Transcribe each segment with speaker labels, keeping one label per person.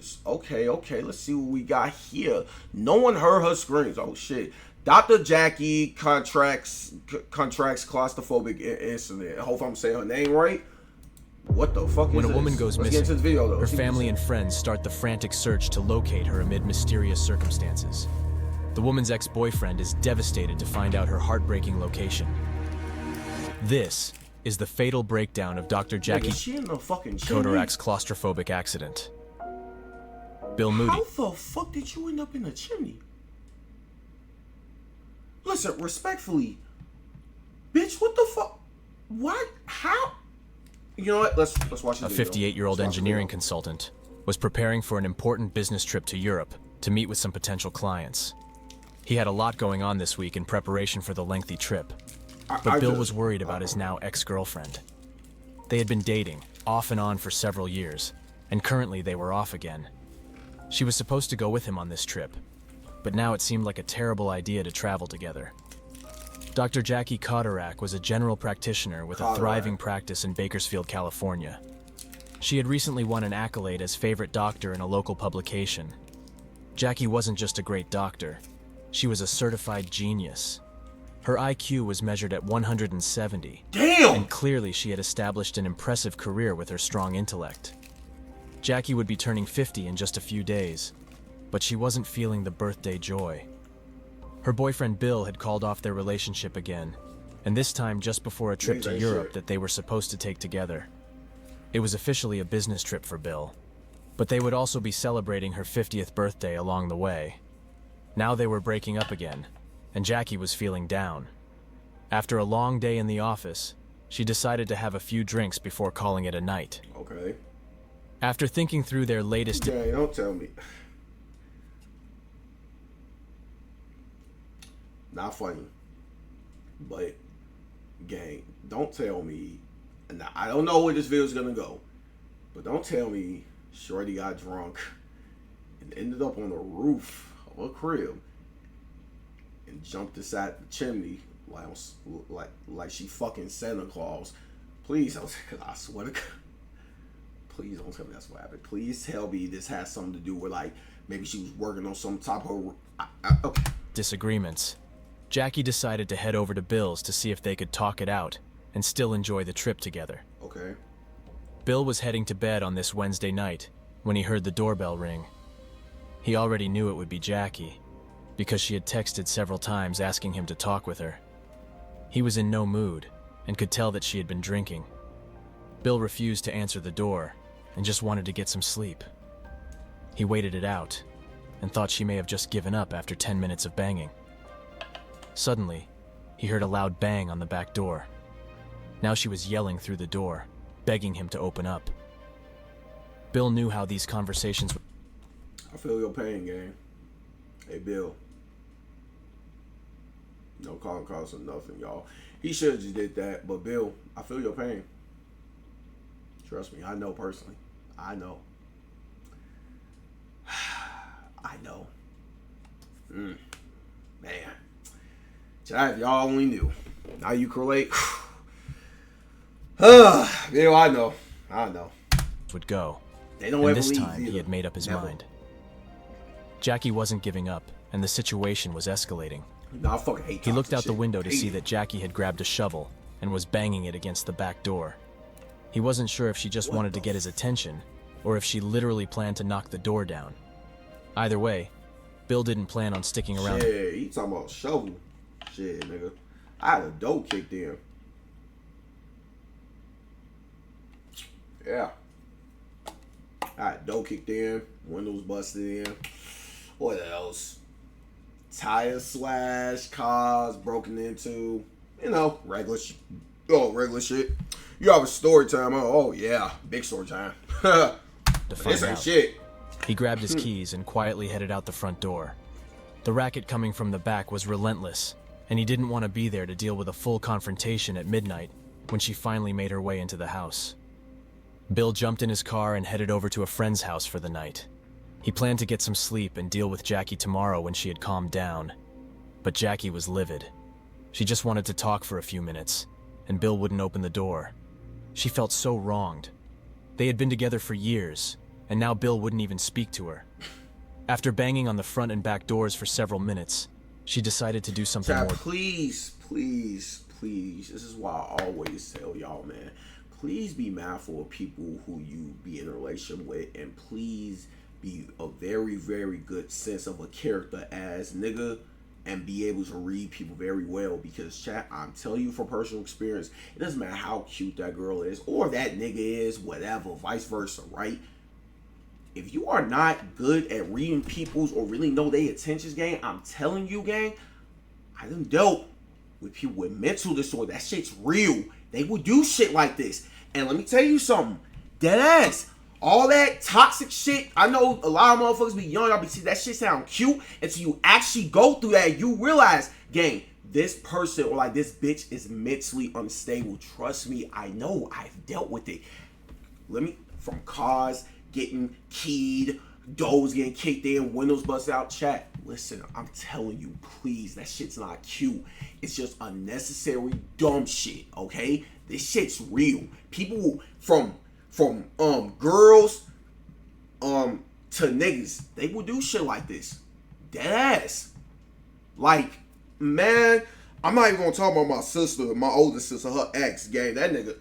Speaker 1: records. Okay, let's see what we got here. No one heard her screams. Oh shit. Dr. Jackie Kotarac'S claustrophobic incident. I hope I'm saying her name right. What the fuck is this?
Speaker 2: When a woman goes
Speaker 1: Let's get into
Speaker 2: missing,
Speaker 1: this video, though.
Speaker 2: her family and friends start the frantic search to locate her amid mysterious circumstances. The woman's ex-boyfriend is devastated to find out her heartbreaking location. This is the fatal breakdown of Dr. Jackie Kotarac'S claustrophobic accident. Bill Moody.
Speaker 1: How the fuck did you end up in a chimney? Listen, respectfully, bitch, what the fuck? What? How? You know what? Let's watch this
Speaker 2: A
Speaker 1: video.
Speaker 2: 58-year-old engineering consultant was preparing for an important business trip to Europe to meet with some potential clients. He had a lot going on this week in preparation for the lengthy trip, but Bill was worried about his now ex-girlfriend. They had been dating, off and on for several years, and currently they were off again. She was supposed to go with him on this trip, but now it seemed like a terrible idea to travel together. Dr. Jackie Kotarac'S was a general practitioner with a thriving practice in Bakersfield, California. She had recently won an accolade as favorite doctor in a local publication. Jackie wasn't just a great doctor, she was a certified genius. Her IQ was measured at 170.
Speaker 1: Damn!
Speaker 2: And clearly she had established an impressive career with her strong intellect. Jackie would be turning 50 in just a few days, but she wasn't feeling the birthday joy. Her boyfriend Bill had called off their relationship again, and this time just before a trip to Europe that they were supposed to take together. It was officially a business trip for Bill, but they would also be celebrating her 50th birthday along the way. Now they were breaking up again, and Jackie was feeling down. After a long day in the office, she decided to have a few drinks before calling it a night.
Speaker 1: Okay.
Speaker 2: After thinking through their latest...
Speaker 1: Gang, don't tell me. Not funny. But, gang, don't tell me... Now, I don't know where this video is going to go. But don't tell me Shorty got drunk and ended up on the roof of a crib and jumped inside the chimney like she fucking Santa Claus. Please don't, I swear to God. Please don't tell me that's what happened. Please tell me this has something to do with, like, maybe she was working on some type of... okay.
Speaker 2: disagreements. Jackie decided to head over to Bill's to see if they could talk it out and still enjoy the trip together.
Speaker 1: Okay.
Speaker 2: Bill was heading to bed on this Wednesday night when he heard the doorbell ring. He already knew it would be Jackie, because she had texted several times asking him to talk with her. He was in no mood and could tell that she had been drinking. Bill refused to answer the door and just wanted to get some sleep. He waited it out and thought she may have just given up after 10 minutes of banging. Suddenly, he heard a loud bang on the back door. Now she was yelling through the door, begging him to open up. Bill knew how these conversations would...
Speaker 1: I feel your pain, gang. Hey, Bill. No calling calls or nothing, y'all. He should have just did that, but Bill, I feel your pain. Trust me, I know personally. I know. I know. Man. Chad, if y'all only knew. Now you can relate. Bill, I know.
Speaker 2: would go.
Speaker 1: They don't
Speaker 2: and
Speaker 1: ever
Speaker 2: this
Speaker 1: leave
Speaker 2: time
Speaker 1: either.
Speaker 2: he had made up his
Speaker 1: Never.
Speaker 2: mind. Jackie wasn't giving up, and the situation was escalating.
Speaker 1: Nah, I fucking hate
Speaker 2: He looked out the
Speaker 1: shit.
Speaker 2: window to
Speaker 1: Hate
Speaker 2: see
Speaker 1: it.
Speaker 2: that Jackie had grabbed a shovel and was banging it against the back door. He wasn't sure if she just wanted to get his attention, or if she literally planned to knock the door down. Either way, Bill didn't plan on sticking around.
Speaker 1: Shit, he talking about shovel. Shit, nigga. I had a door kicked in. Yeah. I had a door kicked in. Windows busted in. What else? Tire slash, cars broken into. You know, regular shit. Oh, regular shit. You have a story time. Oh, yeah. Big story time.
Speaker 2: To find
Speaker 1: This ain't
Speaker 2: out.
Speaker 1: shit.
Speaker 2: He grabbed his keys and quietly headed out the front door. The racket coming from the back was relentless, and he didn't want to be there to deal with a full confrontation at midnight when she finally made her way into the house. Bill jumped in his car and headed over to a friend's house for the night. He planned to get some sleep and deal with Jackie tomorrow when she had calmed down. But Jackie was livid. She just wanted to talk for a few minutes, and Bill wouldn't open the door. She felt so wronged. They had been together for years, and now Bill wouldn't even speak to her. After banging on the front and back doors for several minutes, she decided to do something
Speaker 1: Chat,
Speaker 2: more.
Speaker 1: Please. This is why I always tell y'all, man. Please be mindful of people who you be in a relationship with, and please be a very, very good sense of a character as nigga, and be able to read people very well. Because chat, I'm telling you from personal experience, it doesn't matter how cute that girl is or that nigga is, whatever, vice versa, right? If you are not good at reading people's or really know their attentions, gang, I'm telling you, gang, I done dealt with people with mental disorder. That shit's real. They will do shit like this. And let me tell you something. Dead ass. All that toxic shit. I know a lot of motherfuckers be young. Y'all be see that shit sound cute until you actually go through that. You realize, gang, this person or like this bitch is mentally unstable. Trust me, I know. I've dealt with it. From cars getting keyed, doors getting kicked in, windows busted out. Chat, listen, I'm telling you, please, that shit's not cute. It's just unnecessary dumb shit, okay? This shit's real. People from girls to niggas, they will do shit like this. Dead ass. Like, man, I'm not even gonna talk about my sister, my older sister, her ex, gang. That nigga,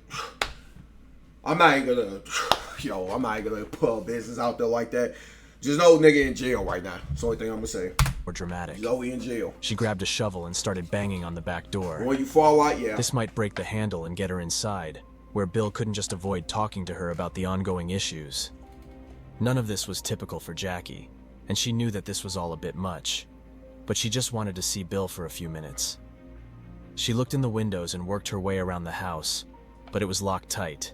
Speaker 1: I'm not even gonna put a business out there like that. Just know nigga in jail right now. That's the only thing I'm gonna say.
Speaker 2: More dramatic.
Speaker 1: Know he in jail.
Speaker 2: She grabbed a shovel and started banging on the back door.
Speaker 1: When you fall out, yeah.
Speaker 2: This might break the handle and get her inside, where Bill couldn't just avoid talking to her about the ongoing issues. None of this was typical for Jackie, and she knew that this was all a bit much, but she just wanted to see Bill for a few minutes. She looked in the windows and worked her way around the house, but it was locked tight.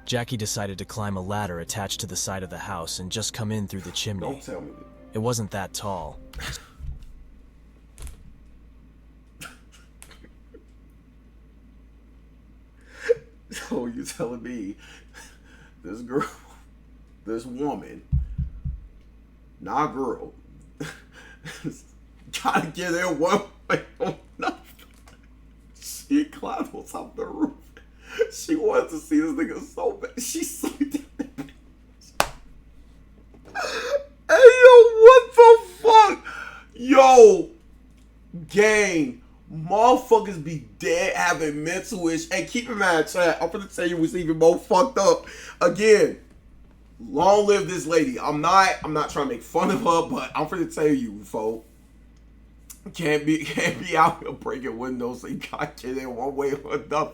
Speaker 2: Jackie decided to climb a ladder attached to the side of the house and just come in through the chimney.
Speaker 1: Don't tell me.
Speaker 2: It wasn't that tall.
Speaker 1: So you telling me this girl, this woman, not girl, gotta get there one way or another. She climbed on top of the roof. She wanted to see this nigga so bad. She slid down that bitch. Hey, yo, what the fuck? Yo, gang, motherfuckers be dead having mental issues. And keep in mind, chat, I'm gonna tell you what's even more fucked up. Again, long live this lady. I'm not trying to make fun of her, but I'm gonna tell you, folks. Can't be out here breaking windows so you gotta get in one way or another.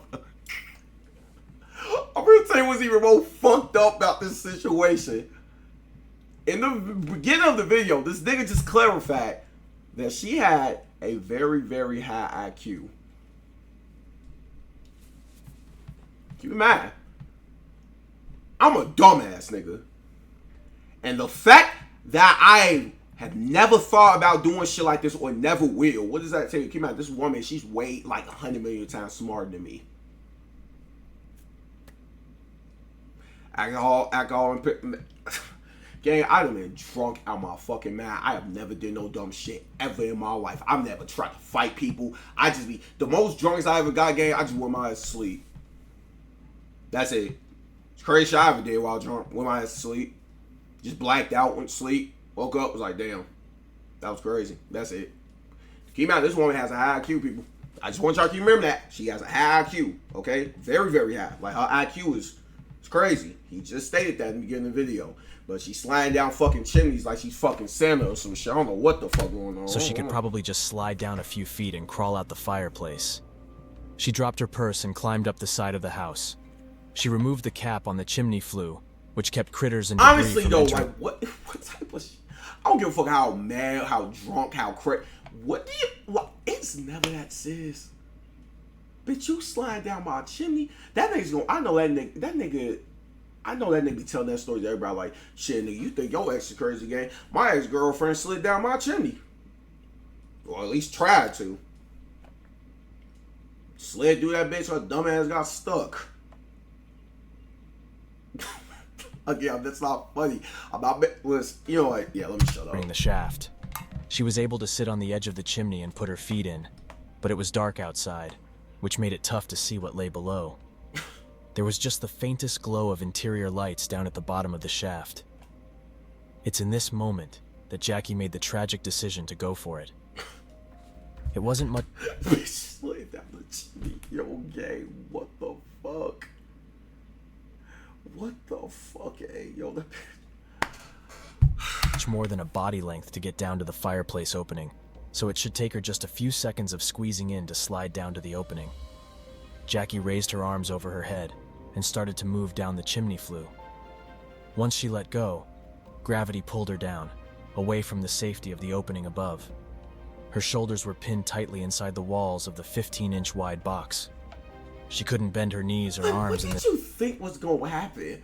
Speaker 1: I'm gonna tell you what's even more fucked up about this situation. In the beginning of the video, this nigga just clarified that she had a very, very high IQ. Keep in mind, I'm a dumbass nigga. And the fact that I have never thought about doing shit like this or never will, what does that tell you? Keep in mind, this woman, she's way like 100 million times smarter than me. Alcohol, and gang, I done been drunk out my fucking mind. I have never did no dumb shit ever in my life. I've never tried to fight people. I just be, the most drunkest I ever got, gang, I just went my ass to sleep. That's it. It's crazy shit I ever did while drunk. Went my ass to sleep. Just blacked out, went to sleep. Woke up, was like, damn. That was crazy. That's it. Keep in mind, this woman has a high IQ, people. I just want y'all to remember that. She has a high IQ, okay? Very, very high. Like, her IQ is crazy. He just stated that in the beginning of the video. But she's sliding down fucking chimneys like she's fucking Santa or some shit. I don't know what the fuck going on.
Speaker 2: So she could probably just slide down a few feet and crawl out the fireplace. She dropped her purse and climbed up the side of the house. She removed the cap on the chimney flue, which kept critters and debris
Speaker 1: honestly,
Speaker 2: from
Speaker 1: though,
Speaker 2: entering.
Speaker 1: like, what type of shit? I don't give a fuck how mad, how drunk, how crazy. What do you, what? It's never that serious. Bitch, you slide down my chimney. That nigga's gonna, I know that nigga be telling that story to everybody like, shit, nigga, you think your ex is crazy, gang? My ex-girlfriend slid down my chimney. Or at least tried to. Slid through that bitch, her dumb ass got stuck. Again, that's not funny. Listen, you know what? Yeah, let me shut up.
Speaker 2: The shaft. She was able to sit on the edge of the chimney and put her feet in, but it was dark outside, which made it tough to see what lay below. There was just the faintest glow of interior lights down at the bottom of the shaft. It's in this moment that Jackie made the tragic decision to go for it. It wasn't much.
Speaker 1: Yo, gang, what the fuck? What the fuck, yo?
Speaker 2: Much more than a body length to get down to the fireplace opening, so it should take her just a few seconds of squeezing in to slide down to the opening. Jackie raised her arms over her head and started to move down the chimney flue. Once she let go, gravity pulled her down, away from the safety of the opening above. Her shoulders were pinned tightly inside the walls of the 15-inch wide box. She couldn't bend her knees or arms.
Speaker 1: What did you think was gonna happen?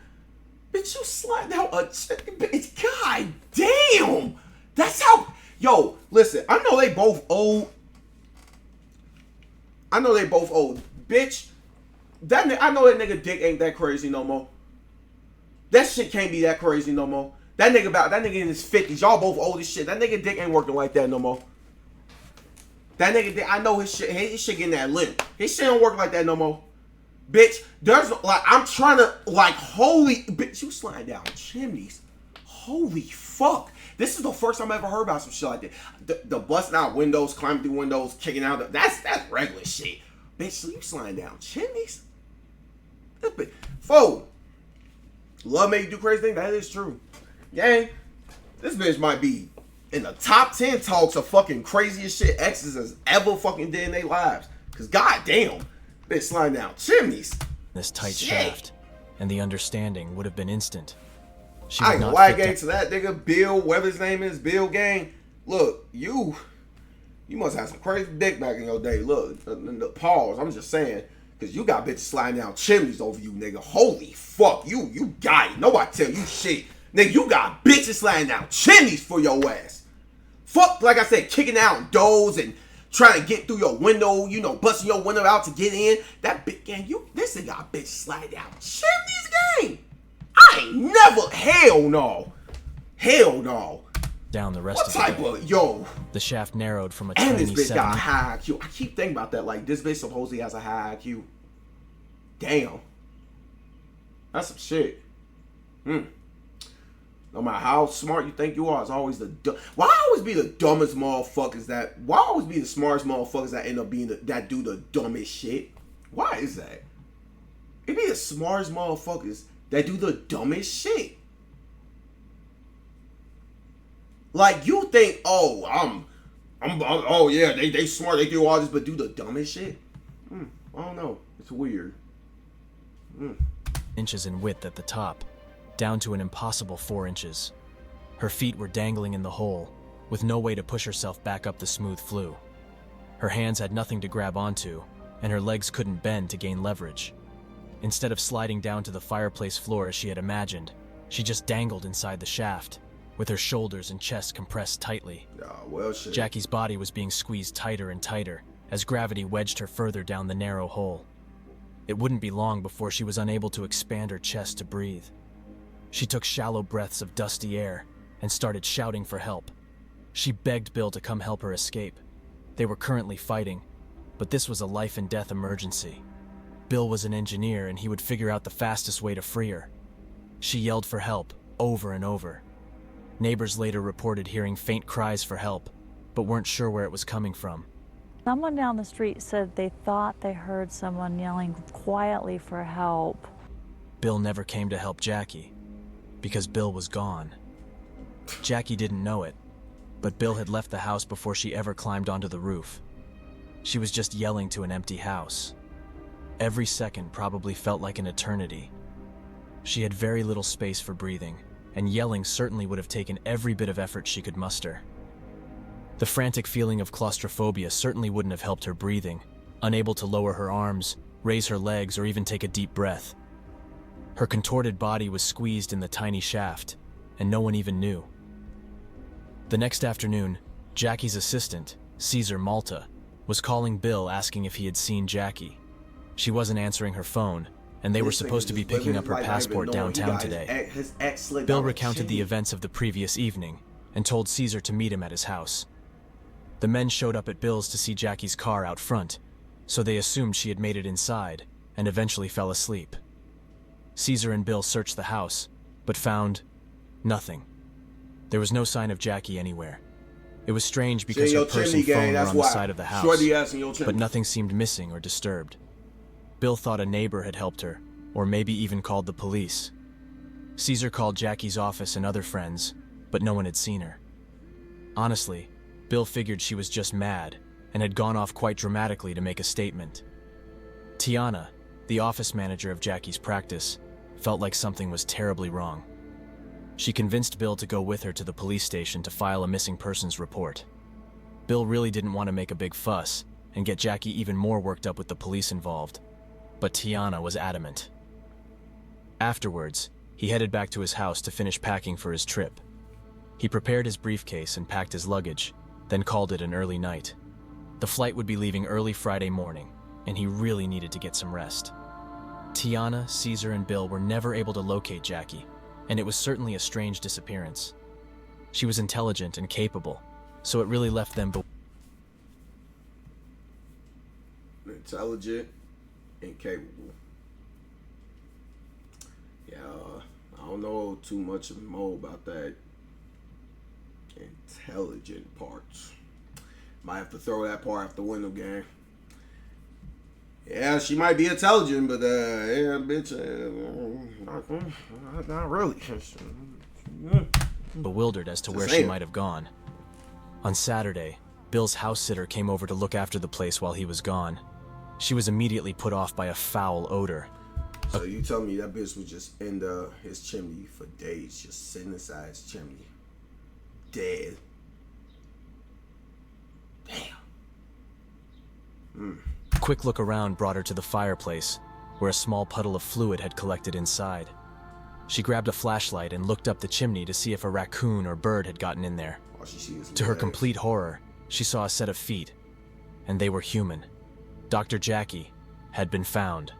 Speaker 1: Bitch, you slide down a bitch. God damn! That's how. Yo, listen. I know they both old. Bitch, I know that nigga dick ain't that crazy no more. That shit can't be that crazy no more. That nigga in his 50s. Y'all both old as shit. That nigga dick ain't working like that no more. That nigga dick, I know his shit getting that limp. His shit don't work like that no more. Bitch, there's like, I'm trying to, like, holy, bitch, you sliding down chimneys. Holy fuck. This is the first time I ever heard about some shit like that. The busting out windows, climbing through windows, kicking out, that's regular shit. Bitch, so you sliding down chimneys? This bitch, fool. Love make you do crazy things, that is true. Gang, this bitch might be in the top 10 talks of fucking craziest shit exes has ever fucking did in their lives. Cause goddamn, bitch sliding down chimneys.
Speaker 2: This tight shaft, and the understanding would have been instant.
Speaker 1: I ain't gonna lie, gang, to that nigga Bill, whatever his name is, Bill, gang. Look, you must have some crazy dick back in your day. Look, pause. I'm just saying, cause you got bitches sliding down chimneys over you, nigga. Holy fuck, you got it. Nobody tell you shit, nigga. You got bitches sliding down chimneys for your ass. Fuck, like I said, kicking out doors and trying to get through your window, you know, busting your window out to get in. That bitch, gang, this nigga got bitch sliding down chimneys, gang. I ain't never, hell no.
Speaker 2: Down the rest
Speaker 1: of the type of, yo.
Speaker 2: The shaft narrowed from a
Speaker 1: and
Speaker 2: tiny
Speaker 1: this bitch got a high IQ. I keep thinking about that, like, this bitch supposedly has a high IQ. Damn. That's some shit. No matter how smart you think you are, it's always why always be the dumbest motherfuckers why always be the smartest motherfuckers that end up being that do the dumbest shit? Why is that? It be the smartest motherfuckers that do the dumbest shit. Like, you think, oh, oh yeah, they smart, they do all this, but do the dumbest shit? I don't know. It's weird.
Speaker 2: Inches in width at the top, down to an impossible 4 inches. Her feet were dangling in the hole, with no way to push herself back up the smooth flue. Her hands had nothing to grab onto, and her legs couldn't bend to gain leverage. Instead of sliding down to the fireplace floor as she had imagined, she just dangled inside the shaft, with her shoulders and chest compressed tightly.
Speaker 1: Well, shit.
Speaker 2: Jackie's body was being squeezed tighter and tighter as gravity wedged her further down the narrow hole. It wouldn't be long before she was unable to expand her chest to breathe. She took shallow breaths of dusty air and started shouting for help. She begged Bill to come help her escape. They were currently fighting, but this was a life and death emergency. Bill was an engineer and he would figure out the fastest way to free her. She yelled for help over and over. Neighbors later reported hearing faint cries for help, but weren't sure where it was coming from.
Speaker 3: Someone down the street said they thought they heard someone yelling quietly for help.
Speaker 2: Bill never came to help Jackie, because Bill was gone. Jackie didn't know it, but Bill had left the house before she ever climbed onto the roof. She was just yelling to an empty house. Every second probably felt like an eternity. She had very little space for breathing, and yelling certainly would have taken every bit of effort she could muster. The frantic feeling of claustrophobia certainly wouldn't have helped her breathing, unable to lower her arms, raise her legs, or even take a deep breath. Her contorted body was squeezed in the tiny shaft, and no one even knew. The next afternoon, Jackie's assistant, Caesar Malta, was calling Bill asking if he had seen Jackie. She wasn't answering her phone, and they were supposed to be picking up her passport downtown today. Bill recounted the events of the previous evening and told Caesar to meet him at his house. The men showed up at Bill's to see Jackie's car out front, so they assumed she had made it inside and eventually fell asleep. Caesar and Bill searched the house, but found nothing. There was no sign of Jackie anywhere. It was strange because her purse and phone were on the side of the house, but nothing seemed missing or disturbed. Bill thought a neighbor had helped her, or maybe even called the police. Caesar called Jackie's office and other friends, but no one had seen her. Honestly, Bill figured she was just mad and had gone off quite dramatically to make a statement. Tiana, the office manager of Jackie's practice, felt like something was terribly wrong. She convinced Bill to go with her to the police station to file a missing persons report. Bill really didn't want to make a big fuss and get Jackie even more worked up with the police involved, but Tiana was adamant. Afterwards, he headed back to his house to finish packing for his trip. He prepared his briefcase and packed his luggage, then called it an early night. The flight would be leaving early Friday morning, and he really needed to get some rest. Tiana, Caesar, and Bill were never able to locate Jackie, and it was certainly a strange disappearance. She was intelligent and capable, so it really left them
Speaker 1: intelligent and capable. Yeah, I don't know too much more about that intelligent part. Might have to throw that part out the window, gang. Yeah, she might be intelligent, but yeah, bitch, not really.
Speaker 2: bewildered as to where she might have gone. On Saturday, Bill's house sitter came over to look after the place while he was gone. She was immediately put off by a foul odor.
Speaker 1: So you tell me that bitch was just in his chimney for days, just sitting inside his chimney, dead. Damn.
Speaker 2: A quick look around brought her to the fireplace, where a small puddle of fluid had collected inside. She grabbed a flashlight and looked up the chimney to see if a raccoon or bird had gotten in there. To her complete horror, she saw a set of feet, and they were human. Dr. Jackie had been found.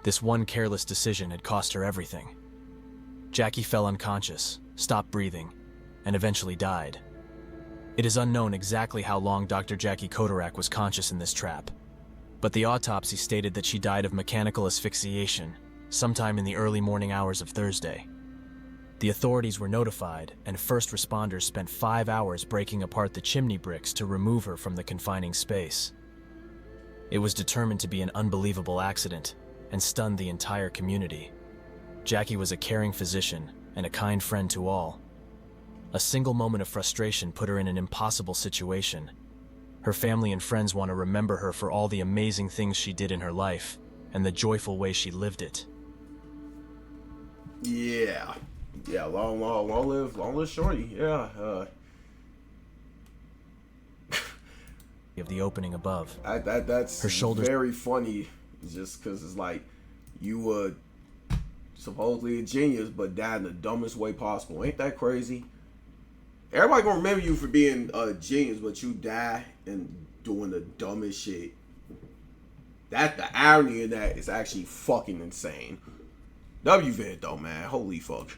Speaker 2: This one careless decision had cost her everything. Jackie fell unconscious, stopped breathing, and eventually died. It is unknown exactly how long Dr. Jackie Kotarac'S was conscious in this trap, but the autopsy stated that she died of mechanical asphyxiation sometime in the early morning hours of Thursday. The authorities were notified, and first responders spent 5 hours breaking apart the chimney bricks to remove her from the confining space. It was determined to be an unbelievable accident and stunned the entire community. Jackie was a caring physician and a kind friend to all. A single moment of frustration put her in an impossible situation. Her family and friends want to remember her for all the amazing things she did in her life and the joyful way she lived it.
Speaker 1: Yeah, long live Shorty. Yeah.
Speaker 2: Of the opening above.
Speaker 1: That's
Speaker 2: her shoulders
Speaker 1: very funny, just because it's like you were supposedly a genius, but died in the dumbest way possible. Ain't that crazy? Everybody gonna remember you for being a genius, but you die and doing the dumbest shit. That the irony of that is actually fucking insane. W-Vid though, man. Holy fuck.